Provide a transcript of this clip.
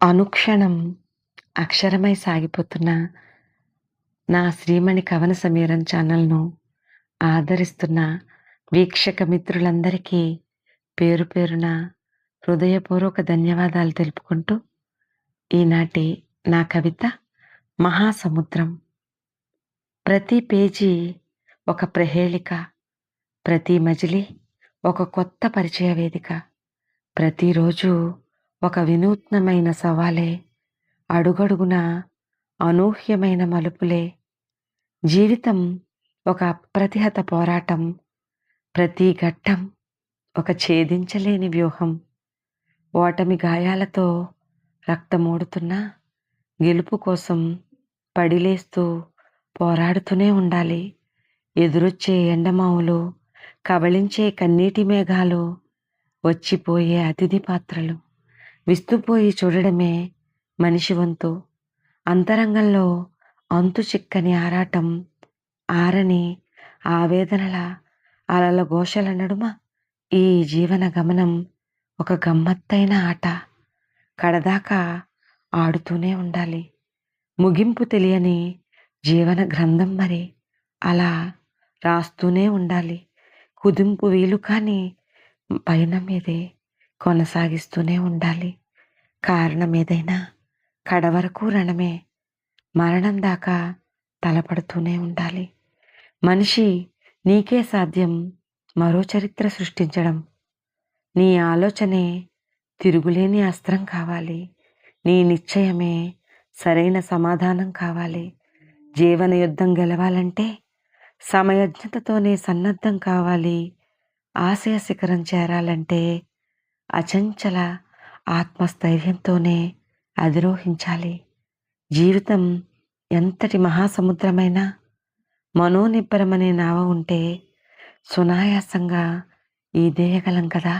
అనుక్షణం అక్షరమై సాగిపోతున్న నా శ్రీమణి కవన సమీరం ఛానల్‌ను ఆదరిస్తున్న వీక్షక మిత్రులందరికీ పేరు పేరున హృదయపూర్వక ధన్యవాదాలు తెలుపుకుంటూ, ఈనాటి నా కవిత 'మహాసముద్రం'. ప్రతి పేజీ ఒక ప్రహేళిక, ప్రతి మజిలీ ఒక కొత్త పరిచయ వేదిక, ప్రతిరోజు ఒక వినూత్నమైన సవాలే, అడుగడుగునా అనూహ్యమైన మలుపులే. జీవితం ఒక అప్రతిహత పోరాటం, ప్రతి ఘట్టం ఒక ఛేదించలేని వ్యూహం. ఓటమి గాయాలతో రక్తమోడుతున్నా గెలుపు కోసం పడిలేస్తూ పోరాడుతూనే ఉండాలి. ఎదురొచ్చే ఎండమావులు, కబళించే కన్నీటి మేఘాలు, వచ్చిపోయే అతిథి పాత్రలు విస్తుపోయి చూడడమే మనిషి వంతు. అంతరంగంలో అంతు చిక్కని ఆరాటం, ఆరని ఆవేదనల అలల ఘోషల నడుమ ఈ జీవన గమనం ఒక గమ్మత్తైన ఆట. కడదాకా ఆడుతూనే ఉండాలి. ముగింపు తెలియని జీవన గ్రంథం మరి. అలా రాస్తూనే ఉండాలి. కుదింపు వీలు కాని పయనం మీదే కొనసాగిస్తూనే ఉండాలి. కారణం ఏదైనా కడవరకు రణమే. మరణం దాకా తలపడుతూనే ఉండాలి. మనిషి, నీకే సాధ్యం మరో చరిత్ర సృష్టించడం. నీ ఆలోచనే తిరుగులేని అస్త్రం కావాలి. నీ నిశ్చయమే సరైన సమాధానం కావాలి. జీవన యుద్ధం గెలవాలంటే సమయజ్ఞతతోనే సన్నద్ధం కావాలి. ఆశయ శిఖరం చేరాలంటే అచంచల ఆత్మస్థైర్యంతోనే అధిరోహించాలి. జీవితం ఎంతటి మహాసముద్రమైనా మనోనిబ్బరమనే నావ ఉంటే సునాయాసంగా ఈదేయగలం కదా.